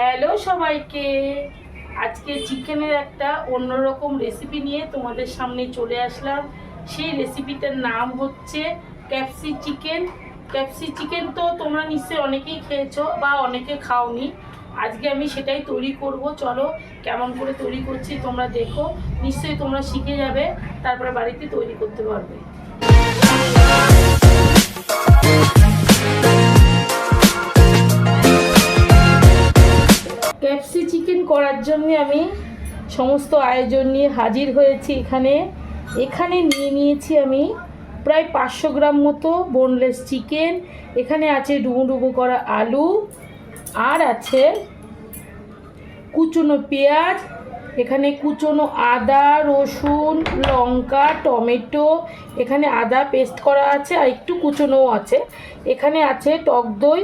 Hello সবাইকে, আজকে চিকেনের একটা অন্যরকম রেসিপি নিয়ে তোমাদের সামনে চলে আসলাম। সেই রেসিপিটার নাম হচ্ছে ক্যাপসি চিকেন। ক্যাপসি চিকেন তো তোমরা নিশ্চয়ই অনেকেই খেয়েছো বা অনেকে খাওনি। আজকে আমি সেটাই তৈরি করব। চলো কেমন করে তৈরি করছি তোমরা দেখো, নিশ্চয়ই তোমরা শিখে যাবে, তারপরে বাড়িতে তৈরি করতে পারবে। ক্যাপসি চিকেন করার জন্য আমি সমস্ত আয়োজন নিয়ে হাজির হয়েছি। এখানে নিয়ে নিয়েছি আমি প্রায় 500 গ্রাম মতো বোনলেস চিকেন। এখানে আছে ডুবো ডুবো করা আলু, আর আছে কুচনো পেঁয়াজ, এখানে কুচনো আদা, রসুন, লঙ্কা, টমেটো, এখানে আদা পেস্ট করা আছে আর একটু কুচনোও আছে। এখানে আছে টক দই,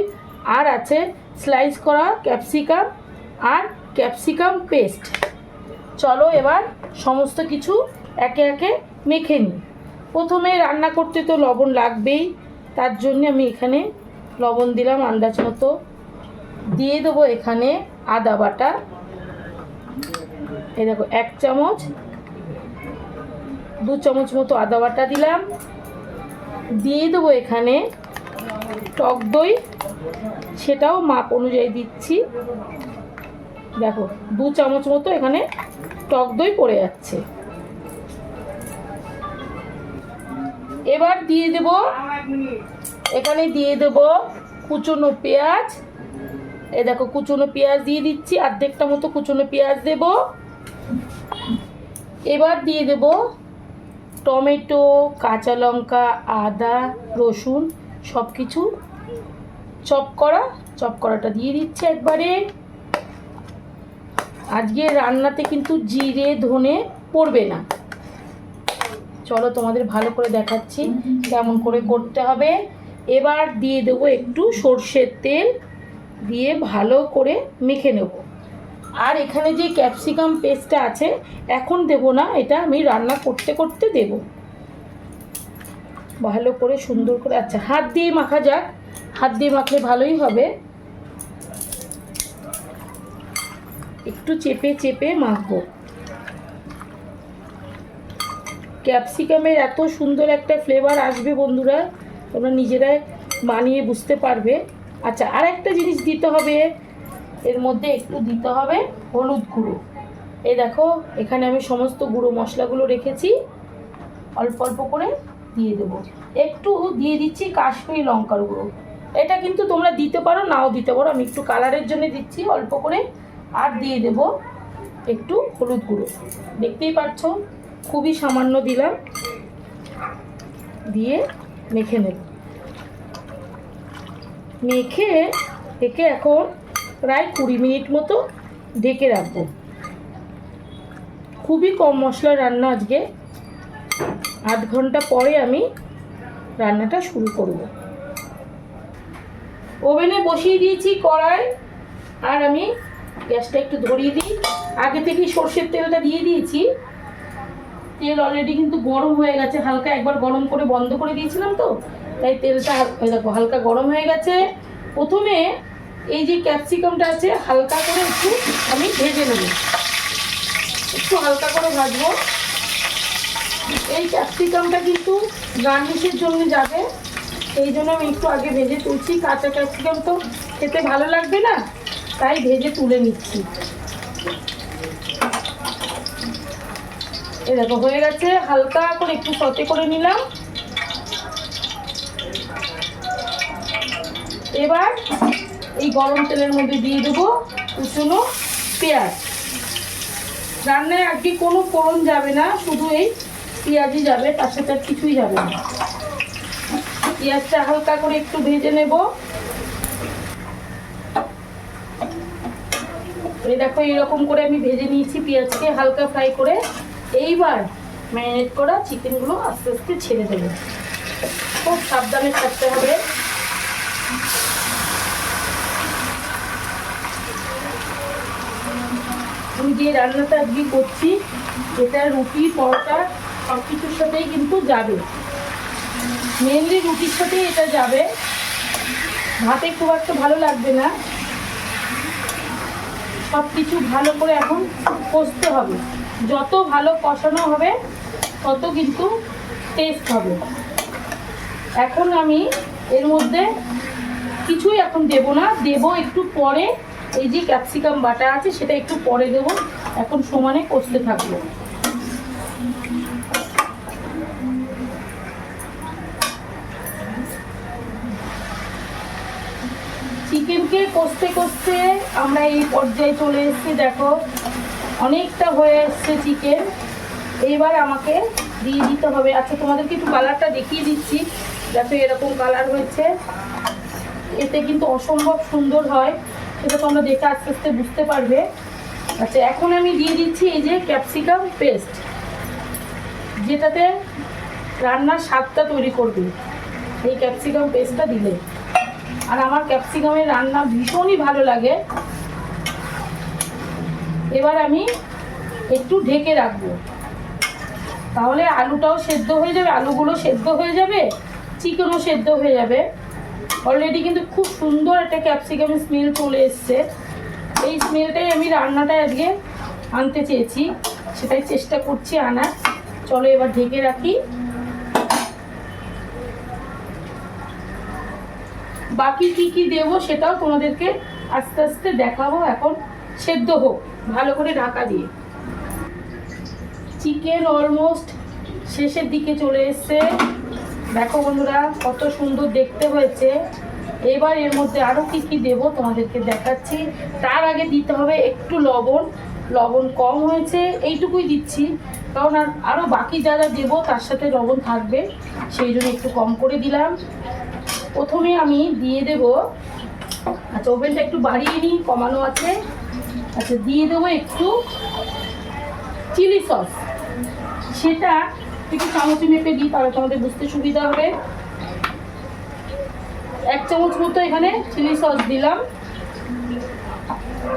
আর আছে স্লাইস করা ক্যাপসিকাম আর ক্যাপসিকাম পেস্ট। চলো এবার সমস্ত কিছু একে একে মেখে নিই। প্রথমে রান্না করতে তো লবণ লাগবেই, তার জন্য আমি এখানে লবণ দিলাম আন্দাজ মতো। দিয়ে দেবো এখানে আদা বাটা, এই দেখো 1 চামচ, 2 চামচ মতো আদা বাটা দিলাম। দিয়ে দেবো এখানে টক দই, সেটাও মাপ অনুযায়ী দিচ্ছি। দেখো 2 চামচ মতো এখানে টক দই পড়ে যাচ্ছে। এবার দিয়ে দেব এখানে কুচনো পেঁয়াজ। এই দেখো কুচনো পেঁয়াজ দিয়ে দিচ্ছি, অর্ধেকটা মতো কুচনো পেঁয়াজ দেব। এবার দিয়ে দেব টমেটো, কাঁচা লঙ্কা, আদা, রসুন সব কিছু চপ করাটা দিয়ে দিচ্ছি একবারে। আজকে রান্নাতে কিন্তু জিরে ধনে পড়বে না। চলো তোমাদের ভালো করে দেখাচ্ছি কেমন করে করতে হবে। এবার দিয়ে দেবো একটু সর্ষের তেল, দিয়ে ভালো করে মেখে নেব। আর এখানে যে ক্যাপসিকাম পেস্টটা আছে এখন দেব না, এটা আমি রান্না করতে করতে দেব। ভালো করে সুন্দর করে, আচ্ছা হাত দিয়ে মাখা যাক, হাত দিয়ে মাখলে ভালোই হবে। একটু চেপে চেপে মাখবো। ক্যাপসিকামের এত সুন্দর একটা ফ্লেভার আসবে বন্ধুরা, তোমরা নিজেরাই বানিয়ে বুঝতে পারবে। আচ্ছা আর একটা জিনিস দিতে হবে, এর মধ্যে একটু দিতে হবে হলুদ গুঁড়ো। এই দেখো এখানে আমি সমস্ত গুঁড়ো মশলাগুলো রেখেছি, অল্প অল্প করে দিয়ে দেবো। একটু দিয়ে দিচ্ছি কাশ্মীরি লঙ্কার গুঁড়ো, এটা কিন্তু তোমরা দিতে পারো নাও দিতে পারো, আমি একটু কালারের জন্য দিচ্ছি অল্প করে। আর দিয়ে দেব একটু হলুদ গুঁড়ো, দেখতেই পাচ্ছ খুবই সামান্য দিলাম। দিয়ে মেখে নেব। মেখে একে এখন প্রায় 20 মিনিট মতো ঢেকে রাখবো। খুবই কম মশলার রান্না আজকে, আধ ঘন্টা পরে আমি রান্নাটা শুরু করব। ওভেনে বসিয়ে দিয়েছি কড়াই, আর আমি গ্যাসটা একটু ধরিয়ে দিই। আগে থেকেই সর্ষের তেলটা দিয়ে দিয়েছি, তেল অলরেডি কিন্তু গরম হয়ে গেছে হালকা, একবার গরম করে বন্ধ করে দিয়েছিলাম তো, তাই তেলটা দেখো হালকা গরম হয়ে গেছে। প্রথমে এই যে ক্যাপসিকামটা আছে হালকা করে একটু আমি ভেজে নেব, একটু হালকা করে ভাজবো। এই ক্যাপসিকামটা কিন্তু গার্নিশের জন্য যাবে, এই জন্য আমি একটু আগে ভেজে তুলছি। কাঁচা ক্যাপসিকাম তো খেতে ভালো লাগবে না, তাই ভেজে তুলে নিচ্ছি। এই দেখো হয়ে গেছে, হালকা করে একটু সতে করে নিলাম। এবার এই গরম তেলের মধ্যে দিয়ে দেবো কুচনো পেঁয়াজ। রান্নায় আজকে কোনো ফোড়ন যাবে না, শুধু এই পেঁয়াজই যাবে, তার সাথে আর কিছুই যাবে না। পেঁয়াজটা হালকা করে একটু ভেজে নেব। এই দেখো এরকম করে আমি ভেজে নিয়েছি পেঁয়াজকে হালকা ফ্রাই করে। এইবার ম্যারিনেট করা চিকেনগুলো আস্তে আস্তে ছেড়ে দেবো, খুব সাবধানে থাকতে হবে। আমি যে রান্নাটা আজকে করছি এটা রুটি পরোটা সব কিছুর সাথেই কিন্তু যাবে, মেনলি রুটির সাথেই এটা যাবে, ভাতে খুব একটা ভালো লাগবে না। সব কিছু ভালো করে এখন কষতে হবে। যত ভালো কষানো হবে তত কিন্তু টেস্ট হবে। এখন আমি এর মধ্যে কিছুই এখন দেব না, দেব একটু পরে। এই যে ক্যাপসিকাম বাটা আছে সেটা একটু পরে দেবো। এখন সমানে কষতে থাকবো। চিকেনকে কষতে কষতে আমরা এই পর্যায়ে চলে এসেছি। দেখো অনেকটা হয়ে এসছে চিকেন। এবার আমাকে দিয়ে দিতে হবে। আচ্ছা তোমাদেরকে একটু কালারটা দেখিয়ে দিচ্ছি। দেখো এরকম কালার হয়েছে, এতে কিন্তু অসম্ভব সুন্দর হয়, সেটা তোমরা দেখে আস্তে আস্তে বুঝতে পারবে। আচ্ছা এখন আমি দিয়ে দিচ্ছি এই যে ক্যাপসিকাম পেস্ট, যেটাতে রান্নার স্বাদটা তৈরি করবে এই ক্যাপসিকাম পেস্টটা দিলে। আর আমার ক্যাপসিকামের রান্না ভীষণই ভালো লাগে। এবার আমি একটু ঢেকে রাখবো, তাহলে আলুটাও সেদ্ধ হয়ে যাবে, আলুগুলো সেদ্ধ হয়ে যাবে, চিকেনও সেদ্ধ হয়ে যাবে। অলরেডি কিন্তু খুব সুন্দর একটা ক্যাপসিকামের স্মেল চলে এসছে। এই স্মেলটাই আমি রান্নাটায় আজকে আনতে চেয়েছি, সেটাই চেষ্টা করছি আনার। চলো এবার ঢেকে রাখি। বাকি কি কি দেবো সেটাও তোমাদেরকে আস্তে আস্তে দেখাবো। এখন সেদ্ধ হোক ভালো করে ঢাকা দিয়ে। চিকেন অলমোস্ট শেষের দিকে চলে এসছে। দেখো বন্ধুরা কত সুন্দর দেখতে হয়েছে। এবার এর মধ্যে আরও কি কি দেবো তোমাদেরকে দেখাচ্ছি। তার আগে দিতে হবে একটু লবণ। লবণ কম হয়েছে, এইটুকুই দিচ্ছি, কারণ আরও বাকি যা যা দেবো তার সাথে লবণ থাকবে, সেই জন্য একটু কম করে দিলাম। প্রথমে আমি দিয়ে দেব, আচ্ছা ওভেনটা একটু বাড়িয়ে নিই, কমানো আছে। আচ্ছা দিয়ে দেবো একটু চিলি সস, সেটা একটু চামচে মেপে দিই, তাহলে তোমাদের বুঝতে সুবিধা হবে। 1 চামচ মতো এখানে চিলি সস দিলাম।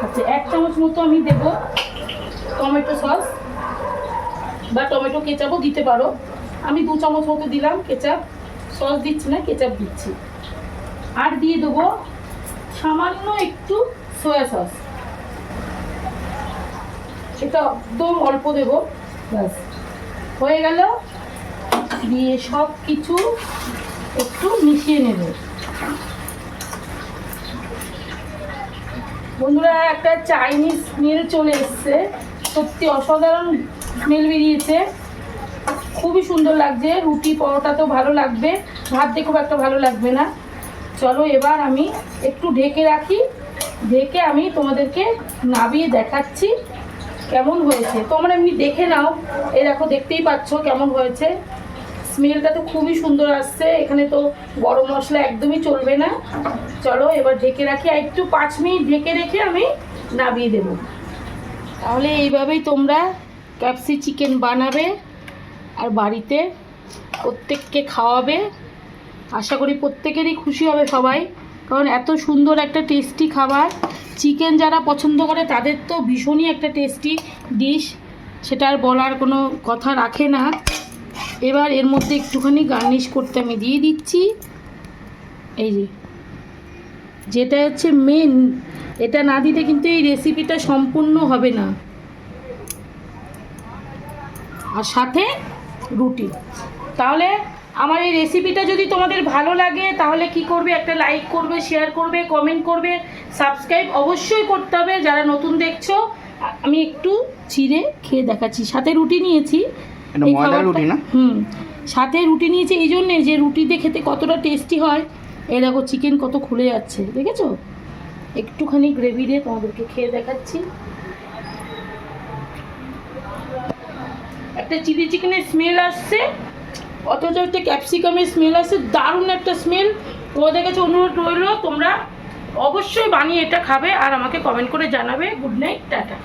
আচ্ছা 1 চামচ মতো আমি দেব টমেটো সস বা টমেটো কেচাপও দিতে পারো। আমি 2 চামচ মতো দিলাম। কেচাপ সস দিচ্ছি না, কেচাপ দিচ্ছি। আর দিয়ে দেবো সামান্য একটু সয়া সস, এটা একদম অল্প দেবো, ব্যাস হয়ে গেল। দিয়ে সব কিছু একটু মিশিয়ে নেব। বন্ধুরা একটা চাইনিজ স্মেল চলে এসছে, সত্যি অসাধারণ স্মেল বেরিয়েছে, খুবই সুন্দর লাগছে। রুটি পরোটাতেও ভালো লাগবে, ভাত দিয়ে খুব একটা ভালো লাগবে না। চলো এবার আমি একটু ঢেকে রাখি, ঢেকে আমি তোমাদেরকে নাবিয়ে দেখাচ্ছি কেমন হয়েছে। তোমরা এমনি দেখে নাও, এই দেখো দেখতেই পাচ্ছ কেমন হয়েছে। স্মেলটা তো খুবই সুন্দর আসছে। এখানে তো গরম মশলা একদমই চলবে না। চলো এবার ঢেকে রাখি, আর একটু 5 মিনিট ঢেকে রেখে আমি নাবিয়ে দেব। তাহলে এইভাবেই তোমরা ক্যাপসি চিকেন বানাবে আর বাড়িতে প্রত্যেককে খাওয়াবে। আশা করি প্রত্যেকেরই খুশি হবে সবাই, কারণ এত সুন্দর একটা টেস্টি খাবার। চিকেন যারা পছন্দ করে তাদের তো ভীষণই একটা টেস্টি ডিশ, সেটা আর বলার কোনো কথা রাখে না। এবার এর মধ্যে একটুখানি গার্নিশ করতে আমি দিয়ে দিচ্ছি এই যে, যেটা হচ্ছে মেন। এটা না দিতে কিন্তু এই রেসিপিটা সম্পূর্ণ হবে না। আর সাথে রুটি। তাহলে আমার এই রেসিপিটা যদি তোমাদের ভালো লাগে তাহলে কি করবে, একটা লাইক করবে, শেয়ার করবে, কমেন্ট করবে, সাবস্ক্রাইব অবশ্যই করতে হবে যারা নতুন দেখছো। আমি একটু চিড়ে খেয়ে দেখাচ্ছি। সাথে রুটি নিয়েছি, রুটি না সাথে রুটি নিয়েছি এই জন্যে যে রুটিতে খেতে কতটা টেস্টি হয়। এই দেখো চিকেন কত খুলে যাচ্ছে, দেখেছো? একটুখানি গ্রেভি দিয়ে তোমাদেরকে খেয়ে দেখাচ্ছি। একটা চিলি চিকেনের স্মেল আসছে, অথচ একটা ক্যাপসিকামের স্মেল আসছে, দারুণ একটা স্মেল। তোমাদের কাছে অনুরোধ রইল তোমরা অবশ্যই বানিয়ে এটা খাবে আর আমাকে কমেন্ট করে জানাবে। Good night, tata.